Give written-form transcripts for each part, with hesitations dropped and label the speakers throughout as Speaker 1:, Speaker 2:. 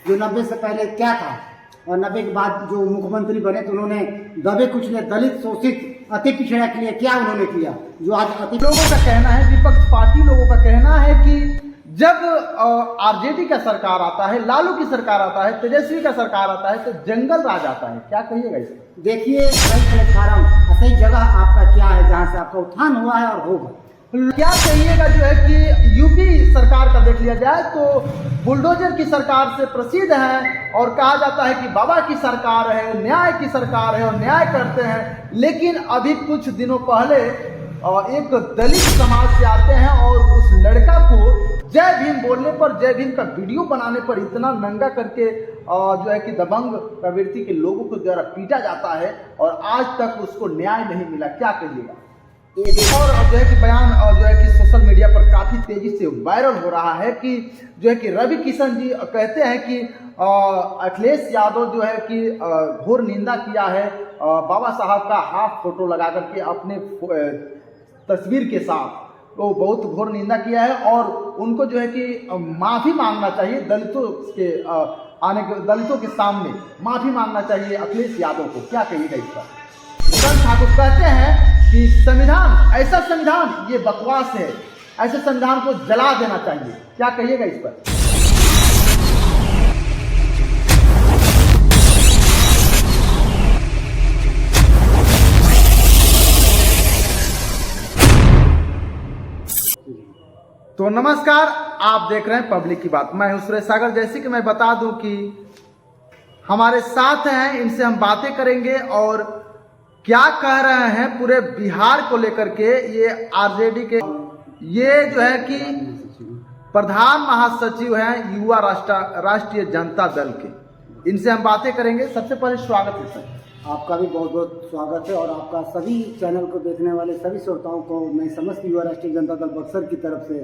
Speaker 1: जो 90 से पहले क्या था और 90 के बाद जो मुख्यमंत्री बने तो उन्होंने दबे कुचले दलित शोषित अति पिछड़ा के लिए क्या उन्होंने किया। जो आज अति
Speaker 2: लोगों का कहना है, विपक्ष पार्टी लोगों का कहना है कि जब आरजेडी का सरकार आता है, लालू की सरकार आता है, तेजस्वी का सरकार आता है तो जंगल राज आता है। क्या कहिएगा इस पर?
Speaker 1: देखिए, सही प्लेटफार्म सही जगह आपका क्या है जहाँ से आपका उत्थान हुआ है और होगा।
Speaker 2: क्या कहिएगा जो है कि यूपी सरकार का देख लिया जाए तो बुलडोजर की सरकार से प्रसिद्ध है और कहा जाता है कि बाबा की सरकार है, न्याय की सरकार है और न्याय करते हैं। लेकिन अभी कुछ दिनों पहले एक दलित समाज से आते हैं और उस लड़का को जय भीम बोलने पर, जय भीम का वीडियो बनाने पर इतना नंगा करके जो है कि दबंग प्रवृत्ति के लोगों को द्वारा पीटा जाता है और आज तक उसको न्याय नहीं मिला। क्या कहिएगा? और जो है कि बयान जो है कि सोशल मीडिया पर काफी तेजी से वायरल हो रहा है कि जो है कि रवि किशन जी कहते हैं कि अखिलेश यादव जो है कि घोर निंदा किया है बाबा साहब का हाफ फोटो लगा करके अपने तस्वीर के साथ, तो बहुत घोर निंदा किया है और उनको जो है कि माफी मांगना चाहिए। दलितों के सामने माफी मांगना चाहिए अखिलेश यादव को। क्या कहिएगा इस पर? किशन ठाकुर कहते हैं कि संविधान, ऐसा संविधान ये बकवास है, ऐसे संविधान को जला देना चाहिए। क्या कहिएगा इस पर? तो नमस्कार, आप देख रहे हैं पब्लिक की बात। मैं हूं सुरेश सागर। जैसे कि मैं बता दूं कि हमारे साथ हैं, इनसे हम बातें करेंगे और क्या कह रहे हैं पूरे बिहार को लेकर के। ये आरजेडी के ये जो है कि प्रधान महासचिव हैं युवा राष्ट्रीय जनता दल के, इनसे हम बातें करेंगे। सबसे पहले स्वागत है सर।
Speaker 1: आपका भी बहुत बहुत स्वागत है और आपका सभी चैनल को देखने वाले सभी श्रोताओं को मैं समस्त युवा राष्ट्रीय जनता दल बक्सर की तरफ से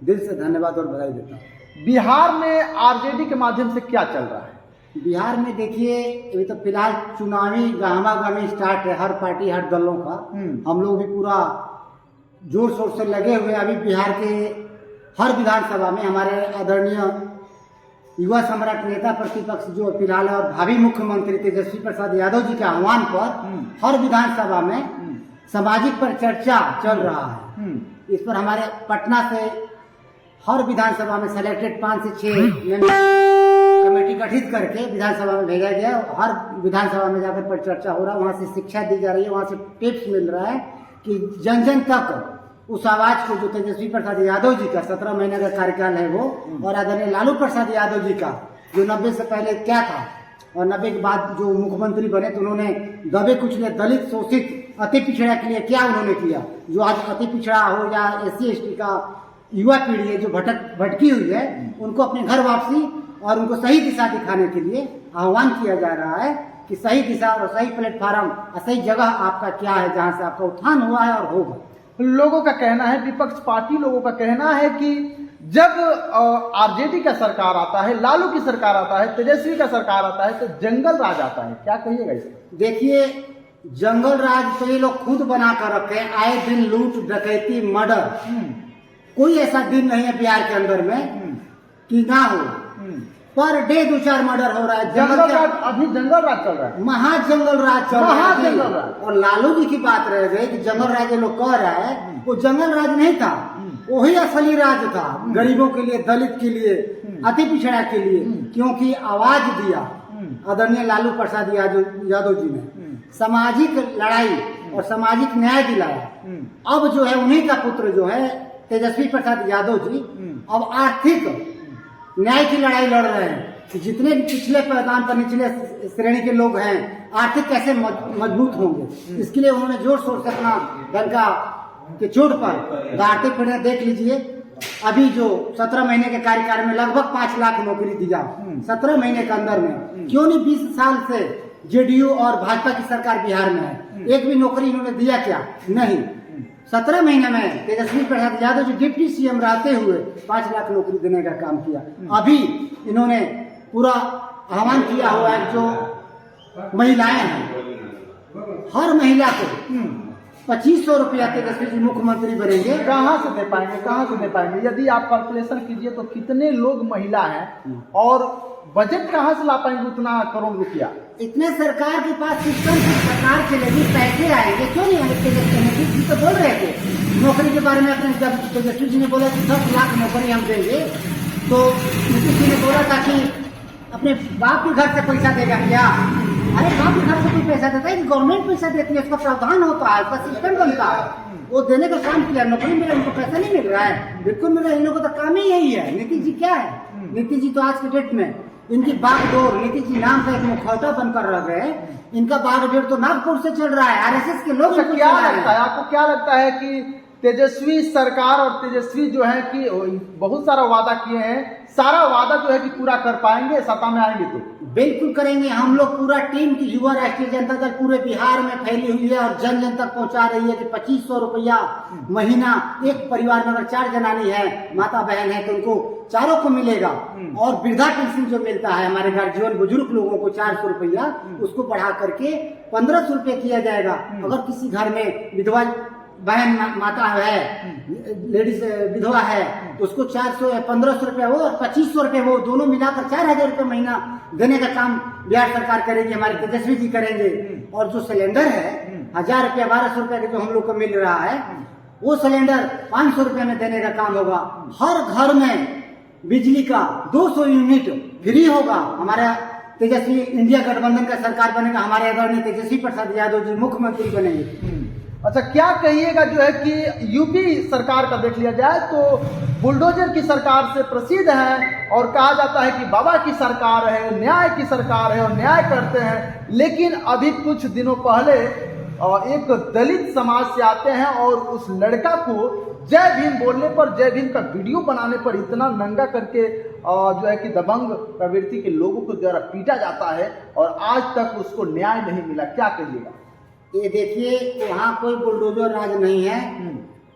Speaker 1: दिल से धन्यवाद और बधाई देता हूँ।
Speaker 2: बिहार में आरजेडी के माध्यम से क्या चल रहा है?
Speaker 1: बिहार में देखिए, अभी तो फिलहाल चुनावी गहमागहमी स्टार्ट है हर पार्टी हर दलों का। हम लोग भी पूरा जोर शोर से लगे हुए। अभी बिहार के हर विधानसभा में हमारे आदरणीय युवा सम्राट नेता प्रतिपक्ष जो फिलहाल है और भावी मुख्यमंत्री तेजस्वी प्रसाद यादव जी के आह्वान पर हर विधानसभा में सामाजिक पर चर्चा चल रहा है। इस पर हमारे पटना से हर विधानसभा में सेलेक्टेड 5 से 6 कमेटी गठित करके विधानसभा में भेजा गया। हर विधानसभा में जाकर पर चर्चा हो रहा है, वहाँ से शिक्षा दी जा रही है, वहाँ से टिप्स मिल रहा है कि जन जन तक उस आवाज को जो तेजस्वी प्रसाद यादव जी का 17 महीने का कार्यकाल है वो, और आदरणीय लालू प्रसाद यादव जी का जो 90 से पहले क्या था और 90 के बाद जो मुख्यमंत्री बने तो उन्होंने दबे कुचले दलित शोषित अति पिछड़ा के लिए क्या उन्होंने किया। जो आज अति पिछड़ा हो या SC ST का युवा पीढ़ी है जो भटकी हुई है, उनको अपने घर वापसी और उनको सही दिशा दिखाने के लिए आह्वान किया जा रहा है कि सही दिशा और सही प्लेटफार्म और सही जगह आपका क्या है जहाँ से आपका उत्थान हुआ है और होगा।
Speaker 2: लोगों का कहना है, विपक्ष पार्टी लोगों का कहना है कि जब आरजेडी का सरकार आता है, लालू की सरकार आता है, तेजस्वी का सरकार आता है तो जंगल राज आता है। क्या कहिएगा इस पर?
Speaker 1: देखिए, जंगल राज तो ये लोग खुद बना कर रखे हैं। आए दिन लूट डकैती मर्डर, कोई ऐसा दिन नहीं है बिहार के अंदर में कि ना हो। पर डे 2-4 मर्डर हो रहा है।
Speaker 2: जंगल राज, अभी जंगल राज चल रहा है,
Speaker 1: महाजंगल राज चल रहा है। और लालू जी की बात रह गई कि जंगल राज लोग कह रहा है, वो जंगल राज नहीं था, वही असली राज था। गरीबों के लिए, दलित के लिए, अति पिछड़ा के लिए, क्योंकि आवाज दिया आदरणीय लालू प्रसाद यादव जी ने, सामाजिक लड़ाई और सामाजिक न्याय दिलाया। अब जो है उन्हीं का पुत्र जो है तेजस्वी प्रसाद यादव जी अब आर्थिक न्याय की लड़ाई लड़ रहे हैं कि जितने पिछले पैदान पर निचले श्रेणी के लोग हैं आर्थिक कैसे मजबूत होंगे। इसके लिए उन्होंने जोर शोर से अपना डंका के चोट पर गाड़ते फिरते। देख लीजिए, अभी जो 17 महीने के कार्यकाल में लगभग 5 लाख नौकरी दिया 17 महीने के अंदर में। क्यों नहीं 20 साल से जेडीयू और भाजपा की सरकार बिहार में है, एक भी नौकरी इन्होंने दिया क्या? नहीं। 17 महीने में तेजस्वी प्रसाद यादव जी डिप्टी CM रहते हुए 5 लाख नौकरी देने का काम किया। अभी इन्होंने पूरा आह्वान किया हुआ है जो महिलाएं हैं, हर महिला को 2500 रुपया तेजस्वी जी मुख्यमंत्री बनेंगे।
Speaker 2: कहाँ से दे पाएंगे, कहाँ से दे पाएंगे? यदि आप कैलकुलेशन कीजिए तो कितने लोग महिला हैं और बजट कहाँ से ला पाएंगे उतना करोड़ रुपया?
Speaker 1: इतने सरकार के पास सिस्टम सरकार चलेगी, पैसे आएंगे, क्यों नहीं आएंगे? तेजस्वी जी तो बोल रहे थे नौकरी के बारे में, अपने जब तेजस्वी जी ने बोला कि 10 लाख नौकरी हम देंगे, तो नीतीश जी ने बोला था कि अपने बाप के घर से पैसा देगा क्या? अरे बाप के घर से कोई पैसा देता है? गवर्नमेंट पैसा देती है, उसका प्रावधान होता है, उसका सिस्टम बनता है, वो देने का काम किया। नौकरी मिला, उनको पैसा नहीं मिल रहा है, बिल्कुल मिल रहा है। इन लोगों का काम ही यही है। नीतीश जी क्या है? नीतीश जी तो आज के डेट में इनकी बागडोर, नीतीश जी नाम का एक मुखौटा बनकर रह गए। इनका बागडोर तो नागपुर से चल रहा है, आरएसएस के लोग।
Speaker 2: क्या लगता है आपको, क्या लगता है कि तेजस्वी सरकार और तेजस्वी जो है कि बहुत सारा वादा किए हैं, सारा वादा जो है कि पूरा कर पाएंगे सत्ता में आएंगे तो?
Speaker 1: बिल्कुल करेंगे। हम लोग पूरा टीम की युवा राष्ट्रीय जनता दल पूरे बिहार में फैली हुई है और जन जन तक पहुंचा रही है कि 2500 रुपया महीना एक परिवार में अगर 4 जनानी है, माता बहन है, तो उनको चारों को मिलेगा। और वृद्धा पेंशन जो मिलता है हमारे गार्जियन बुजुर्ग लोगों को 400 रुपया, उसको बढ़ा करके 1500 रुपये किया जाएगा। अगर किसी घर में विधवा बहन माता है, लेडीज विधवा है, तो उसको 400 या 1500 रुपया वो और 2500 रुपये वो, दोनों मिलाकर 4000 रुपये महीना देने का काम बिहार सरकार करेगी, हमारे तेजस्वी जी करेंगे। और जो सिलेंडर है 1000 रुपया 1200 रुपया जो हम लोग को मिल रहा है, वो सिलेंडर 500 रुपये में देने का काम होगा। हर घर में बिजली का 200 यूनिट फ्री होगा। हमारा तेजस्वी इंडिया गठबंधन का सरकार बनेगा, हमारे आदरणीय तेजस्वी प्रसाद यादव जी मुख्यमंत्री बनेंगे।
Speaker 2: अच्छा, क्या कहिएगा जो है कि यूपी सरकार का देख लिया जाए तो बुलडोजर की सरकार से प्रसिद्ध है और कहा जाता है कि बाबा की सरकार है, न्याय की सरकार है और न्याय करते हैं। लेकिन अभी कुछ दिनों पहले एक दलित समाज से आते हैं और उस लड़का को जय भीम बोलने पर, जय भीम का वीडियो बनाने पर इतना नंगा करके जो है कि दबंग प्रवृत्ति के लोगों को द्वारा पीटा जाता है और आज तक उसको न्याय नहीं मिला। क्या कहिएगा?
Speaker 1: ये देखिए, वहाँ कोई बुलडोजर राज नहीं है,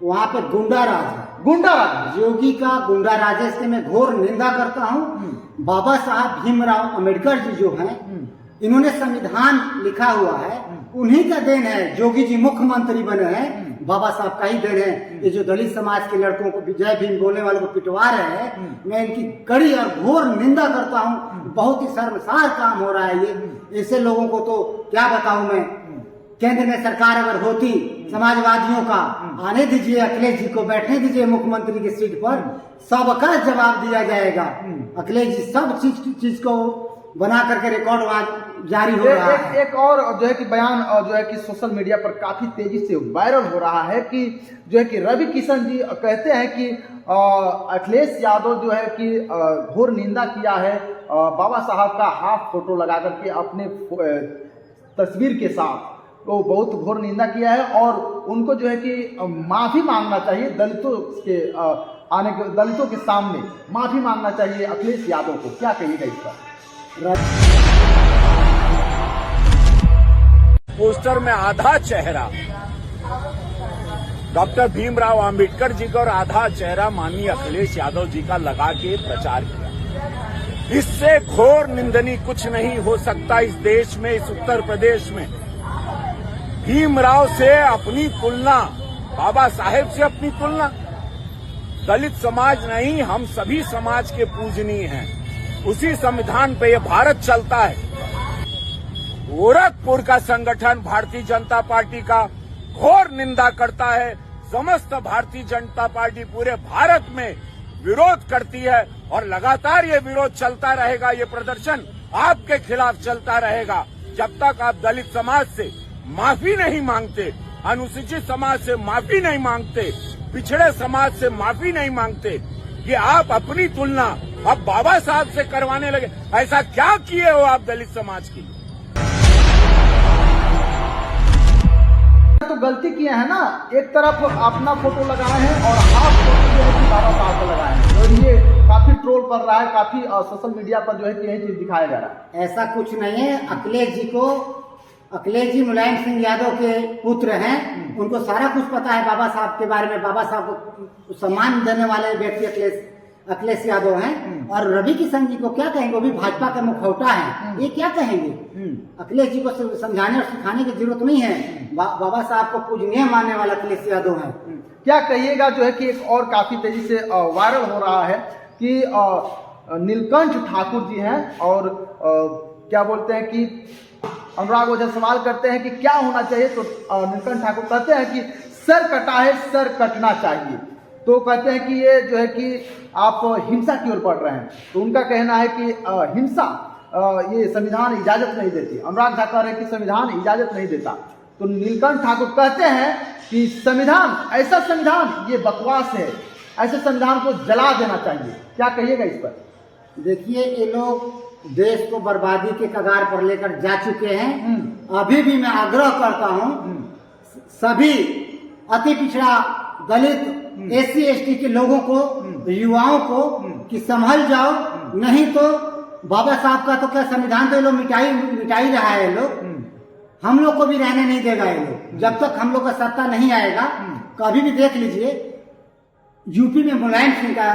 Speaker 1: वहाँ पे गुंडा राज है।
Speaker 2: गुंडा राज,
Speaker 1: योगी का गुंडा राज है। इसके मैं घोर निंदा करता हूँ। बाबा साहब भीमराव अम्बेडकर जी जो हैं, इन्होंने संविधान लिखा हुआ है, उन्हीं का देन है। योगी जी मुख्यमंत्री बने हैं, बाबा साहब का ही देन है। ये जो दलित समाज के लड़कों को जय भीम बोलने वालों को पिटवा रहे हैं, मैं इनकी कड़ी और घोर निंदा करता हूँ। बहुत ही शर्मसार काम हो रहा है ये। ऐसे लोगों को तो क्या बताऊं मैं। केंद्र में सरकार अगर होती समाजवादियों का, आने दीजिए अखिलेश जी को, बैठने दीजिए मुख्यमंत्री की सीट पर, सबका जवाब दिया जाएगा। अखिलेश जी सब चीज को बना करके रिकॉर्ड वहां जारी हो रहा है।
Speaker 2: एक और जो है कि बयान जो है कि सोशल मीडिया पर काफी तेजी से वायरल हो रहा है कि जो है कि रवि किशन जी कहते हैं कि अखिलेश यादव जो है कि घोर निंदा किया है बाबा साहब का हाफ फोटो लगा करके अपने तस्वीर के साथ, तो बहुत घोर निंदा किया है और उनको जो है कि माफी मांगना चाहिए। दलितों के दलितों के सामने माफी मांगना चाहिए अखिलेश यादव को। क्या कहिएगा इस पर?
Speaker 3: पोस्टर में आधा चेहरा डॉक्टर भीमराव अंबेडकर जी का और आधा चेहरा माननीय अखिलेश यादव जी का लगा के प्रचार किया। इससे घोर निंदनीय कुछ नहीं हो सकता इस देश में, इस उत्तर प्रदेश में। भीमराव से अपनी तुलना, बाबा साहेब से अपनी तुलना, दलित समाज नहीं, हम सभी समाज के पूजनीय हैं। उसी संविधान पे ये भारत चलता है। गोरखपुर का संगठन भारतीय जनता पार्टी का घोर निंदा करता है। समस्त भारतीय जनता पार्टी पूरे भारत में विरोध करती है और लगातार ये विरोध चलता रहेगा। ये प्रदर्शन आपके खिलाफ चलता रहेगा जब तक आप दलित समाज से माफी नहीं मांगते, अनुसूचित समाज से माफी नहीं मांगते, पिछड़े समाज से माफी नहीं मांगते कि आप अपनी तुलना अब बाबा साहब से करवाने लगे। ऐसा क्या किए हो आप दलित समाज की?
Speaker 2: तो गलती किए हैं ना, एक तरफ अपना फोटो लगाए हैं और हाफ फोटो जो है कि बाबा साहब का लगाए हैं, और ये काफी ट्रोल कर रहा है, काफी सोशल मीडिया पर जो है कि यही चीज दिखाया जा रहा है।
Speaker 1: ऐसा कुछ नहीं है। अखिलेश जी मुलायम सिंह यादव के पुत्र हैं, उनको सारा कुछ पता है बाबा साहब के बारे में। बाबा साहब को सम्मान देने वाले व्यक्ति अखिलेश यादव हैं। और रवि किशन जी को क्या कहेंगे, वो भी भाजपा का मुखौटा है, ये क्या कहेंगे? अखिलेश जी को समझाने और सिखाने की जरूरत नहीं है। बाबा साहब को पूजनीय मानने वाला अखिलेश यादव है।
Speaker 2: क्या कहिएगा जो है कि एक और काफी तेजी से वायरल हो रहा है कि नीलकंठ ठाकुर जी हैं और क्या बोलते हैं कि अनुराग ओझा सवाल करते हैं कि क्या होना चाहिए, तो नीलकंठ ठाकुर कहते हैं कि सर कटा है सर कटना चाहिए। तो कहते हैं कि ये जो है कि आप हिंसा की ओर बढ़ रहे हैं, तो उनका कहना है कि हिंसा ये संविधान इजाजत नहीं देती। अनुराग झा कह रहे हैं कि संविधान इजाजत नहीं देता। तो नीलकंठ ठाकुर कहते हैं कि संविधान, ऐसा संविधान ये बकवास है, ऐसे संविधान को जला देना चाहिए। क्या कहिएगा इस पर?
Speaker 1: देखिए, ये लोग देश को बर्बादी के कगार पर लेकर जा चुके हैं। अभी भी मैं आग्रह करता हूं सभी अति पिछड़ा, दलित, SC ST के लोगों को, युवाओं को कि संभल जाओ, नहीं तो बाबा साहब का तो क्या संविधान तो ये लोग मिटा ही रहा है। ये लोग हम लोग को भी रहने नहीं देगा ये लोग, जब तक हम लोग का सत्ता नहीं आएगा। कभी भी देख लीजिए, यूपी में मुलायम सिंह का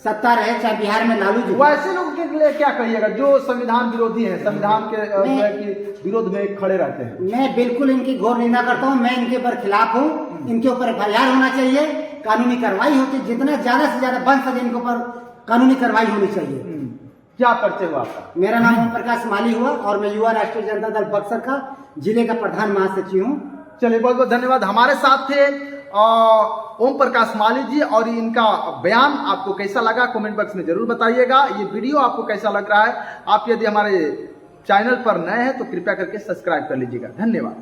Speaker 1: सत्ता रहे, चाहे बिहार में लालू जी।
Speaker 2: वैसे लोगों के लिए क्या कहिएगा जो संविधान विरोधी हैं, संविधान के विरोध में खड़े रहते हैं?
Speaker 1: मैं बिल्कुल इनकी घोर निंदा करता हूँ। मैं इनके ऊपर खिलाफ हूँ। इनके ऊपर FIR होना चाहिए, कानूनी कार्रवाई होती, जितना ज्यादा से ज्यादा बन सके इनके ऊपर कानूनी कार्रवाई होनी चाहिए।
Speaker 2: क्या परिचय हुआ आपका?
Speaker 1: मेरा नाम ओम प्रकाश माली हुआ और मैं युवा राष्ट्रीय जनता दल बक्सर का जिले का प्रधान महासचिव हूँ।
Speaker 2: चलिए, बहुत बहुत धन्यवाद। हमारे साथ थे ओम प्रकाश माली जी, और इनका बयान आपको कैसा लगा कमेंट बॉक्स में जरूर बताइएगा। ये वीडियो आपको कैसा लग रहा है, आप यदि हमारे चैनल पर नए हैं तो कृपया करके सब्सक्राइब कर लीजिएगा। धन्यवाद।